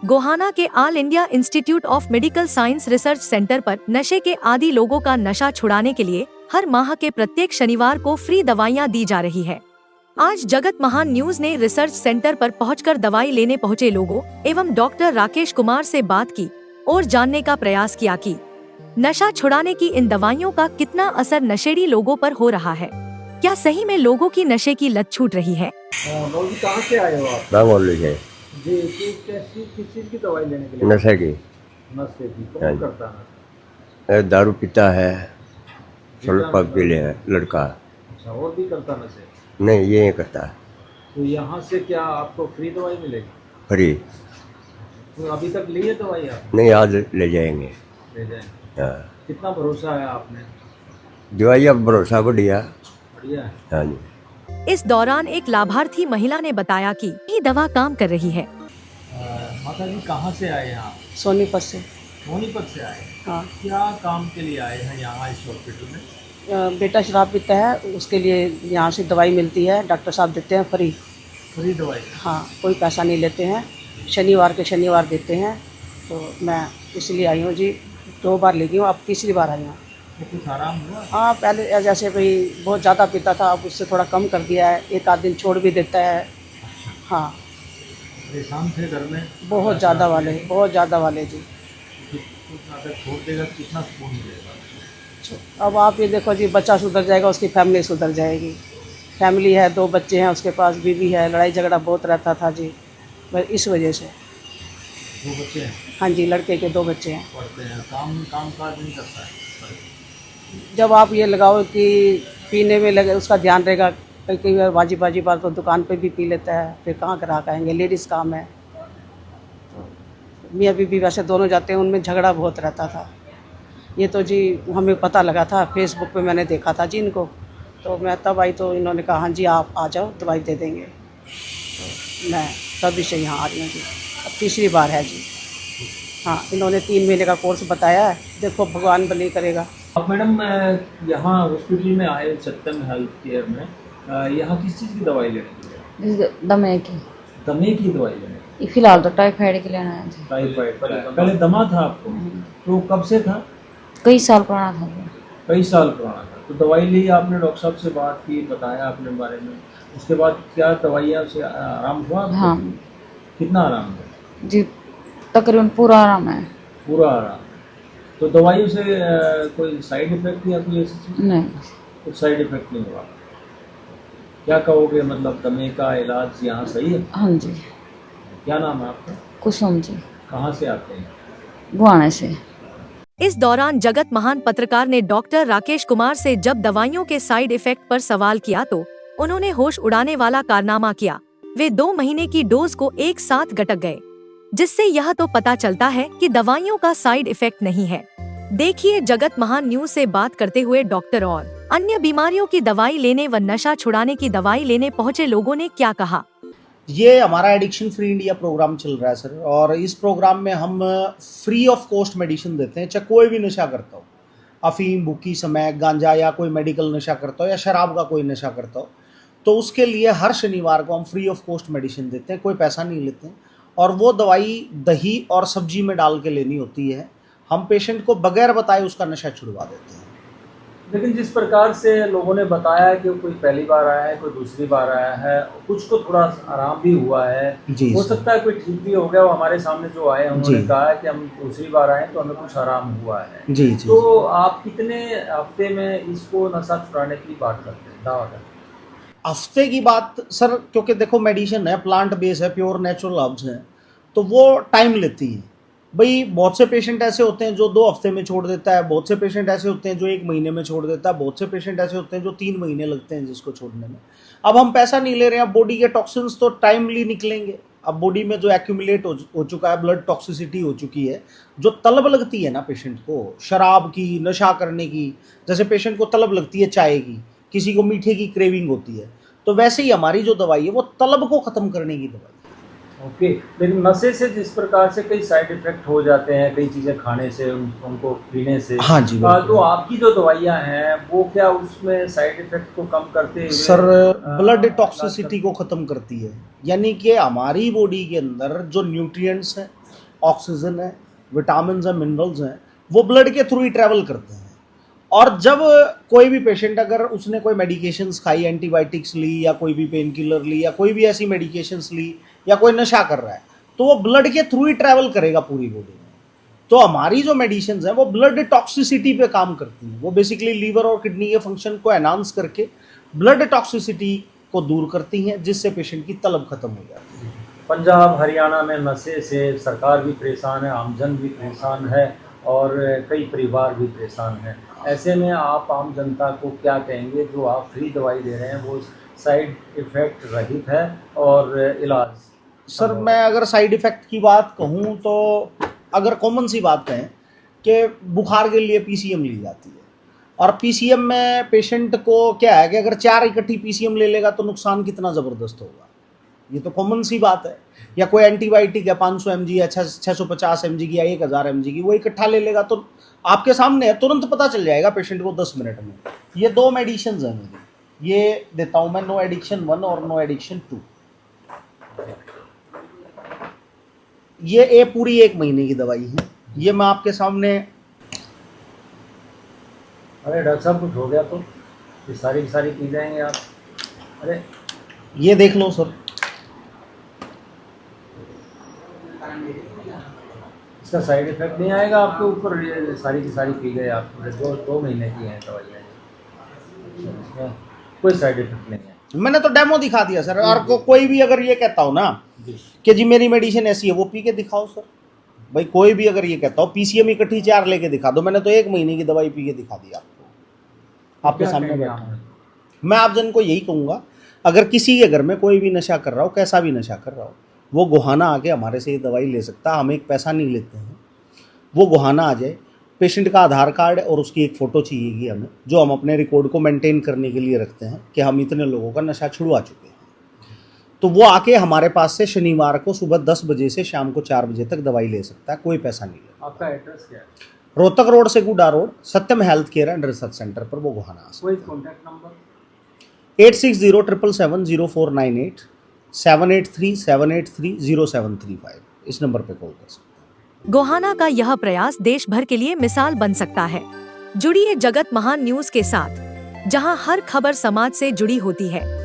गोहाना के all India institute of medical science research centre पर नशे के आदी लोगों का नशा छुड़ाने के लिए हर माह के प्रत्येक शनिवार को फ्री दवाइयां दी जा रही है। आज जगत महान न्यूज ने रिसर्च सेंटर पर पहुंचकर दवाई लेने पहुंचे लोगों एवं डॉक्टर राकेश कुमार से बात की और जानने का प्रयास किया कि नशा छुड़ाने की इन दवाइयों का कितना असर नशेड़ी लोगों पर हो रहा है। क्या सही में लोगों की नशे की लत छूट रही है? कहाँ से आए हो आप? है जी, किस चीज़ की दवाई लेने के लिए? नशे की। नशे की। हाँ कौन जी। करता है नशा? दारू पीता है, सोलह पी ले है लड़का। अच्छा, और भी करता नशे? नहीं, ये करता है। तो यहाँ से क्या आपको फ्री दवाई मिलेगी? फ्री तो अभी तक ली है दवाई आप? नहीं, आज ले जाएंगे। ले जाएंगे। हाँ, कितना भरोसा है आपने? दवाई अब भरोसा बढ़िया। बढ़िया है। हाँ जी। इस दौरान एक लाभार्थी महिला ने बताया कि ये दवा काम कर रही है। माता जी कहाँ से आए हैं आप? सोनीपत से। सोनीपत से आए? हाँ। क्या काम के लिए आए हैं यहाँ इस हॉस्पिटल में? बेटा शराब पीता है, उसके लिए यहाँ से दवाई मिलती है, डॉक्टर साहब देते हैं फ्री। फ्री दवाई? हाँ, कोई पैसा नहीं लेते हैं, शनिवार के शनिवार देते हैं। तो मैं इसलिए आई हूँ जी, 2 बार ले गई हूँ, अब तीसरी बार आई हूँ। तो कुछ आराम हुआ? हाँ, पहले जैसे भाई बहुत ज़्यादा पीता था, अब उससे थोड़ा कम कर दिया है, एक आध दिन छोड़ भी देता है। हाँ, परेशान थे घर में? बहुत ज़्यादा वाले जी। अगर छोड़ देगा तो कितना सुकून मिलेगा? अब आप ये देखो जी, बच्चा सुधर जाएगा, उसकी फैमिली सुधर जाएगी। फैमिली है, 2 बच्चे हैं उसके पास, बीवी है, लड़ाई झगड़ा बहुत रहता था जी, बस इस वजह से। 2 बच्चे हैं? हाँ जी, लड़के के 2 बच्चे हैं। पढ़ते हैं? काम काज नहीं करता है? जब आप ये लगाओ कि पीने में लगे, उसका ध्यान रहेगा, कई बार बाजी बार तो दुकान पे भी पी लेता है, फिर कहाँ ग्राहक आएंगे, लेडीज़ काम है। तो मियाँ बीवी वैसे दोनों जाते हैं, उनमें झगड़ा बहुत रहता था। ये तो जी हमें पता लगा था, फेसबुक पे मैंने देखा था जी इनको, तो मैं तब आई तो इन्होंने कहा हाँ जी आप आ जाओ, दवाई दे देंगे। तो मैं तभी से यहाँ आ रही हूँ जी, अब तीसरी बार है जी। हाँ, इन्होंने 3 महीने का कोर्स बताया है, देखो भगवान भली करेगा। अब मैडम यहाँ हॉस्पिटल में आए सत्यम हेल्थ केयर में, यहाँ किस चीज़ की दवाई लेने के लिए? दमे की। दमे की दवाई लेने? फिलहाल तो टाइफाइड के लेना है जी। टाइफाइड? पहले दमा था आपको? तो कब से था? कई साल पुराना था वो। कई साल पुराना था। तो दवाई ली आपने, डॉक्टर साहब से बात की, बताया अपने बारे में, उसके बाद क्या दवाइयाँ से आराम हुआ आपको? हाँ कितना आराम हुआ जी, तकरीबन पूरा आराम है। पूरा आराम? तो दवाइयों से कोई साइड इफेक्ट या कोई ऐसी चीज़? नहीं, कुछ साइड इफेक्ट नहीं हुआ? क्या कहोगे, मतलब दमे का इलाज यहाँ सही है? हाँ जी। क्या नाम है आपका? कुसुम जी, कहाँ से आते हैं? गुआने से। इस दौरान जगत महान पत्रकार ने डॉक्टर राकेश कुमार से जब दवाइयों के साइड इफेक्ट पर सवाल किया तो उन्होंने होश उड़ाने वाला कारनामा किया। वे 2 महीने की डोज को एक साथ गटक गए, जिससे यह तो पता चलता है कि दवाइयों का साइड इफेक्ट नहीं है। देखिए जगत महान न्यूज से बात करते हुए डॉक्टर और अन्य बीमारियों की दवाई लेने व नशा छुड़ाने की दवाई लेने पहुंचे लोगों ने क्या कहा। ये हमारा एडिक्शन फ्री इंडिया प्रोग्राम चल रहा है सर, और इस प्रोग्राम में हम फ्री ऑफ कॉस्ट मेडिसिन देते हैं, चाहे कोई भी नशा करता हो, अफीम, भुक्की, स्मैक, गांजा, या कोई मेडिकल नशा करता हो, या शराब का कोई नशा करता हो, तो उसके लिए हर शनिवार को हम फ्री ऑफ कॉस्ट मेडिसिन देते हैं, कोई पैसा नहीं लेते हैं। और वो दवाई दही और सब्जी में डाल के लेनी होती है। हम पेशेंट को बगैर बताए उसका नशा छुड़वा देते हैं। लेकिन जिस प्रकार से लोगों ने बताया कि कोई पहली बार आया है, कोई दूसरी बार आया है, कुछ को थोड़ा आराम भी हुआ है, हो सकता है कोई ठीक भी हो गया। वो हमारे सामने जो आए उन्होंने कहा कि हम दूसरी बार आए तो हमें कुछ आराम हुआ है। जी। तो आप कितने हफ्ते में इसको नशा छुड़ाने की बात करते हैं, दावा करते हैं? हफ्ते की बात सर, क्योंकि देखो मेडिसिन है, प्लांट बेस है, प्योर नेचुरल हर्ब्स हैं, तो वो टाइम लेती है भाई। बहुत से पेशेंट ऐसे होते हैं जो 2 हफ्ते में छोड़ देता है, बहुत से पेशेंट ऐसे होते हैं जो 1 महीने में छोड़ देता है, बहुत से पेशेंट ऐसे होते हैं जो 3 महीने लगते हैं जिसको छोड़ने में। अब हम पैसा नहीं ले रहे हैं, बॉडी के टॉक्सिन्स तो टाइमली निकलेंगे। अब बॉडी में जो एक्यूमुलेट हो चुका है, ब्लड टॉक्सिसिटी हो चुकी है, जो तलब लगती है ना पेशेंट को शराब की, नशा करने की, जैसे पेशेंट को तलब लगती है चाय की, किसी को मीठे की क्रेविंग होती है, तो वैसे ही हमारी जो दवाई है वो तलब को ख़त्म करने की दवाई है। ओके। लेकिन नशे से जिस प्रकार से कई साइड इफेक्ट हो जाते हैं, कई चीज़ें खाने से, उनको पीने से। हाँ जी, तो आपकी जो दवाइयाँ हैं वो क्या उसमें साइड इफेक्ट को कम करते हैं? सर, ब्लड टॉक्सिसिटी को ख़त्म करती है, यानी कि हमारी बॉडी के अंदर जो न्यूट्रिएंट्स हैं ऑक्सीजन है, विटामिन है, मिनरल्स हैं, वो ब्लड के थ्रू ही ट्रैवल करते हैं। और जब कोई भी पेशेंट अगर उसने कोई मेडिकेशंस खाई, एंटीबायोटिक्स ली या कोई भी पेन किलर ली या कोई भी ऐसी मेडिकेशंस ली या कोई नशा कर रहा है, तो वो ब्लड के थ्रू ही ट्रैवल करेगा पूरी बॉडी में। तो हमारी जो मेडिसिन है वो ब्लड टॉक्सिसिटी पे काम करती है। वो बेसिकली लीवर और किडनी के फंक्शन को एनहांस करके ब्लड टॉक्सिसिटी को दूर करती हैं, जिससे पेशेंट की तलब खत्म हो जाती है। पंजाब हरियाणा में नशे से सरकार भी परेशान है, आमजन भी परेशान है और कई परिवार भी परेशान हैं। ऐसे में आप आम जनता को क्या कहेंगे? जो आप फ्री दवाई दे रहे हैं वो साइड इफ़ेक्ट रहित है और इलाज? सर मैं अगर साइड इफ़ेक्ट की बात कहूँ तो अगर कॉमन सी बात कहें कि बुखार के लिए पीसीएम ली जाती है, और पीसीएम में पेशेंट को क्या है कि अगर 4 इकट्ठी पीसीएम ले लेगा तो नुकसान कितना ज़बरदस्त होगा, ये तो कॉमन सी बात है। या कोई एंटीबायोटिक है 500 mg या 650 mg की या 1000 mg की, वो इकट्ठा ले लेगा तो आपके सामने है, तुरंत पता चल जाएगा पेशेंट को 10 मिनट में। ये 2 मेडिसिन हैं मेरी, ये देता हूँ मैं, नो एडिक्शन 1 और नो एडिक्शन 2। ये पूरी 1 महीने की दवाई है, ये मैं आपके सामने। अरे डॉक्टर साहब कुछ हो गया तो ये सारी की सारी पी जाएंगे आप? अरे ये देख लो सर, इसका साइड इफेक्ट नहीं आएगा आपके ऊपर? ये सारी की सारी पी गए आप, 2 महीने की हैं दवाइयाँ, इसमें कोई साइड इफेक्ट नहीं है। मैंने तो डेमो दिखा दिया सर। और कोई भी अगर ये कहता हो ना कि जी मेरी मेडिसिन ऐसी है, वो पी के दिखाओ सर। भाई कोई भी अगर ये कहता हो पीसीएम इकट्ठी 4 लेके दिखा दो, मैंने तो 1 महीने की दवाई पी के दिखा दी आपको, आपके सामने बैठा हूं। मैं आप जन को यही कहूँगा, अगर किसी के घर में कोई भी नशा कर रहा हो, कैसा भी नशा कर रहा हो, वो गोहाना आके हमारे से ये दवाई ले सकता है। हम एक पैसा नहीं लेते हैं, वो गोहाना आ जाए, पेशेंट का आधार कार्ड और उसकी एक फ़ोटो चाहिएगी हमें, जो हम अपने रिकॉर्ड को मेंटेन करने के लिए रखते हैं कि हम इतने लोगों का नशा छुड़वा चुके हैं। तो वो आके हमारे पास से शनिवार को सुबह 10 बजे से शाम को 4 बजे तक दवाई ले सकता है, कोई पैसा नहीं लेता। आपका एड्रेस क्या है? रोहतक रोड से Guda road, Satyam health care and research centre पर वो गोहाना आ सकता है। कोई कॉन्टैक्ट नंबर? 8607770498 783-783-0735, इस नंबर पे कॉल कर सकते हैं। गोहाना का यह प्रयास देश भर के लिए मिसाल बन सकता है। जुड़िए जगत महान न्यूज के साथ, जहां हर खबर समाज से जुड़ी होती है।